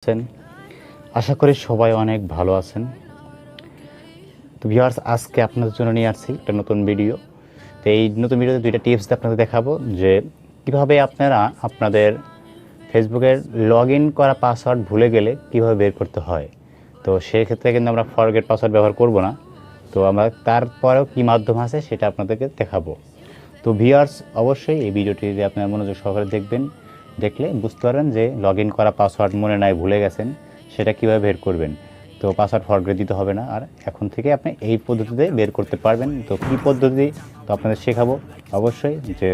আছেন? আশা করি সবাই অনেক ভালো আছেন। তো ভিউয়ার্স, আজকে আপনাদের জন্য নিয়ে আসছি একটা নতুন ভিডিও। তো এই নতুন ভিডিওতে দুইটা টিপস আপনাদের দেখাবো যে কীভাবে আপনারা আপনাদের ফেসবুকের লগ ইন করা পাসওয়ার্ড ভুলে গেলে কীভাবে বের করতে হয়। তো সেক্ষেত্রে কিন্তু আমরা ফরগেট পাসওয়ার্ড ব্যবহার করব না। তো আমরা তারপরেও কী মাধ্যম আছে সেটা আপনাদেরকে দেখাবো। তো ভিউয়ার্স, অবশ্যই এই ভিডিওটি যদি আপনারা মনোযোগ সহকারে দেখবেন, দেখলে বুঝতে পারবেন যে লগ ইন করা পাসওয়ার্ড মনে নাই, ভুলে গেছেন, সেটা কীভাবে বের করবেন। তো পাসওয়ার্ড ফরগেট দিতে হবে না, আর এখন থেকে আপনি এই পদ্ধতিতে বের করতে পারবেন। তো কী পদ্ধতি তো আপনাদের শেখাবো অবশ্যই। যে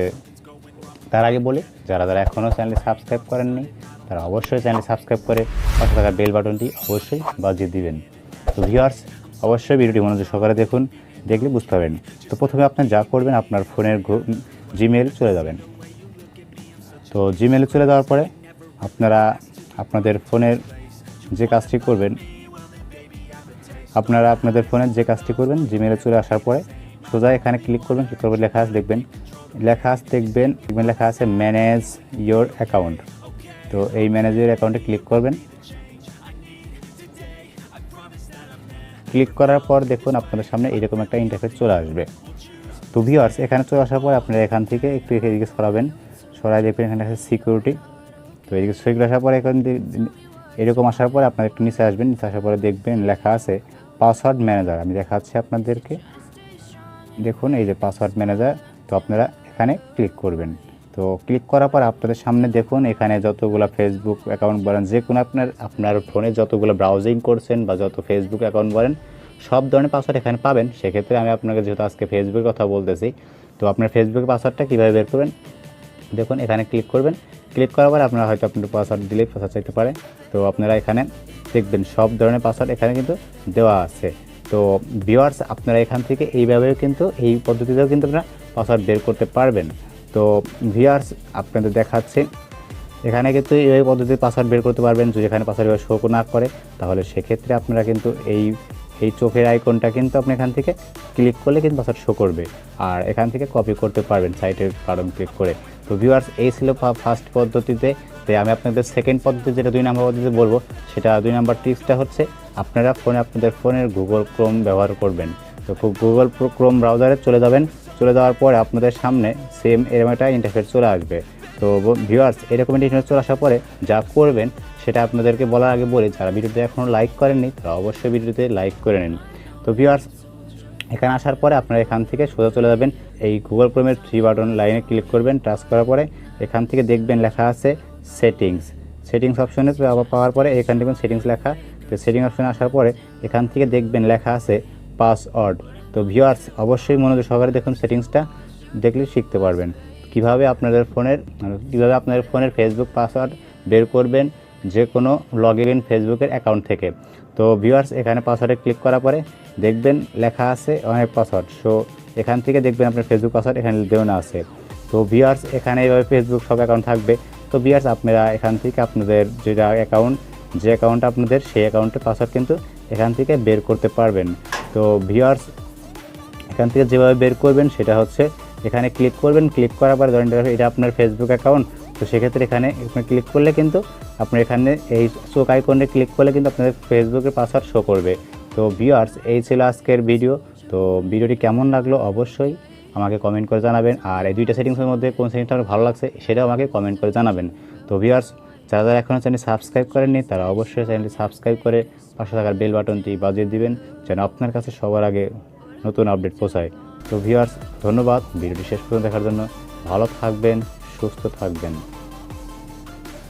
তার আগে বলি, যারা এখনও চ্যানেলটি সাবস্ক্রাইব করেননি তারা অবশ্যই চ্যানেলটি সাবস্ক্রাইব করে পাশে থাকা বেল বাটনটি অবশ্যই বাজিয়ে দিবেন। তো ভিউয়ার্স, অবশ্যই ভিডিওটি মনোযোগ সহকারে দেখুন, দেখলে বুঝতে পারবেন। তো প্রথমে আপনি যা করবেন, আপনার ফোনের জিমেইল চলে যাবেন। তো জিমেইলে চলে যাওয়ার পরে আপনারা আপনাদের ফোনের যে কাজটি করবেন, জিমেইলে চলে আসার পরে সোজা এখানে ক্লিক করবেন। ক্লিক করবেন, লেখা আছে ম্যানেজ ইয়োর অ্যাকাউন্ট। তো এই ম্যানেজ ইয়োর অ্যাকাউন্টে ক্লিক করবেন। ক্লিক করার পর দেখুন আপনাদের সামনে এরকম একটা ইন্টারফেস চলে আসবে। তো ভিউয়ার্স, এখানে চলে আসার পর আপনারা এখান থেকে একটু এদিকে সরাই দেখবেন এখানে আছে সিকিউরিটি। তো এদিকে সিকিউরিটি আসার পরে এরকম আসার পরে আপনারা একটু নিচে আসবেন। নিচে আসার পরে দেখবেন লেখা আছে পাসওয়ার্ড ম্যানেজার। আমি দেখাচ্ছি আপনাদেরকে, দেখুন এই যে পাসওয়ার্ড ম্যানেজার। তো আপনারা এখানে ক্লিক করবেন। তো ক্লিক করার পর আপনাদের সামনে দেখুন এখানে যতগুলো ফেসবুক অ্যাকাউন্ট বলেন, যে কোনো আপনার ফোনে যতগুলো ব্রাউজিং করছেন বা যত ফেসবুক অ্যাকাউন্ট বলেন, সব ধরনের পাসওয়ার্ড এখানে পাবেন। সেক্ষেত্রে আমি আপনাকে যেহেতু আজকে ফেসবুকের কথা বলতেছি, তো আপনার ফেসবুকের পাসওয়ার্ডটা কীভাবে বের করবেন দেখুন। এখানে ক্লিক করবেন। ক্লিক করার পরে আপনারা হয়তো আপনার পাসওয়ার্ড দিলেই পাসওয়ার্ড চাইতে পারে। তো আপনারা এখানে দেখবেন সব ধরনের পাসওয়ার্ড এখানে কিন্তু দেওয়া আছে। তো ভিউয়ার্স, আপনারা এখান থেকে এইভাবেও কিন্তু এই পদ্ধতিতেও কিন্তু আপনারা পাসওয়ার্ড বের করতে পারবেন। তো ভিউয়ার্স, আপনাদের দেখাচ্ছে এখানে কিন্তু এই পদ্ধতিতে পাসওয়ার্ড বের করতে পারবেন। যদি এখানে পাসওয়ার্ড শো না করে, তাহলে সেক্ষেত্রে আপনারা কিন্তু এই চোখের আইকনটা কিন্তু আপনি এখান থেকে ক্লিক করলে কিন্তু পাসওয়ার্ড শো করবে, আর এখান থেকে কপি করতে পারবেন সাইটের বাটন ক্লিক করে। তো ভিউয়ার্স, এই ছিল ফার্স্ট পদ্ধতিতে। তাই আমি আপনাদের সেকেন্ড পদ্ধতি, যেটা 2 নম্বর পদ্ধতিতে বলবো, সেটা 2 নম্বর টিপসটা হচ্ছে আপনারা আপনাদের ফোনের গুগল ক্রোম ব্যবহার করবেন। তো গুগল ক্রোম ব্রাউজারে চলে যাবেন। চলে যাওয়ার পরে আপনাদের সামনে সেম এরকম একটা ইন্টারফেস চলে আসবে। তো ভিউয়ার্স, এরকম ইন্টারফেস চলে আসার পরে যা করবেন সেটা আপনাদেরকে বলার আগে বলি, যারা ভিডিওতে এখনও লাইক করেননি তারা অবশ্যই ভিডিওতে লাইক করে নিন। তো ভিউয়ার্স, এখানে আসার পরে আপনারা এখান থেকে সোজা চলে যাবেন এই গুগল ক্রোমের 3 বাটন লাইনে ক্লিক করবেন। টাচ করার পরে এখান থেকে দেখবেন লেখা আছে সেটিংস অপশনে পাওয়ার পরে এখান থেকে সেটিংস লেখা। তো সেটিংস অপশনে আসার পরে এখান থেকে দেখবেন লেখা আছে পাসওয়ার্ড। তো ভিউয়ার্স, অবশ্যই মনোযোগ সহকারে দেখুন, সেটিংসটা দেখলে শিখতে পারবেন কীভাবে আপনাদের ফোনের ফেসবুক পাসওয়ার্ড বের করবেন, যে কোনো লগ ইন ফেসবুকের অ্যাকাউন্ট থেকে। তো ভিউয়ার্স, এখানে পাসওয়ার্ডে ক্লিক করার পরে দেখবেন লেখা আছে অনেক পাসওয়ার্ড। সো এখান থেকে দেখবেন আপনার ফেসবুক পাসওয়ার্ড এখানে দেওয়া আছে। তো ভিউয়ার্স, এখানে এইভাবে ফেসবুক সব অ্যাকাউন্ট থাকবে। তো ভিউয়ার্স, আপনারা এখান থেকে আপনাদের যে অ্যাকাউন্ট আপনাদের, সেই অ্যাকাউন্টের পাসওয়ার্ড কিন্তু এখান থেকে বের করতে পারবেন। তো ভিউয়ার্স, এখান থেকে যেভাবে বের করবেন সেটা হচ্ছে এখানে ক্লিক করবেন। ক্লিক করার পরে ধরেন এটা আপনার ফেসবুক অ্যাকাউন্ট। তো সেক্ষেত্রে এখানে ক্লিক করলে কিন্তু আপনার এখানে এই চোখ আইকনে ক্লিক করলে কিন্তু আপনাদের ফেসবুকের পাসওয়ার্ড শো করবে। তো ভিউয়ার্স, এই ছিল আজকের ভিডিও। তো ভিডিওটি কেমন লাগলো অবশ্যই আমাকে কমেন্ট করে জানাবেন, আর এই দুইটা সেটিংসের মধ্যে কোন সেটিংসটা আমার ভালো লাগছে সেটাও আমাকে কমেন্ট করে জানাবেন। তো ভিউয়ার্স, যারা এখনও চ্যানেল সাবস্ক্রাইব করেননি তারা অবশ্যই চ্যানেলটি সাবস্ক্রাইব করে পাশে থাকার বেল বাটনটি বাজিয়ে দিবেন, যেন আপনার কাছে সবার আগে নতুন আপডেট পৌঁছায়। তো ভিউয়ার্স, ধন্যবাদ ভিডিওটি শেষ পর্যন্ত দেখার জন্য। ভালো থাকবেন, সুস্থ থাকবেন।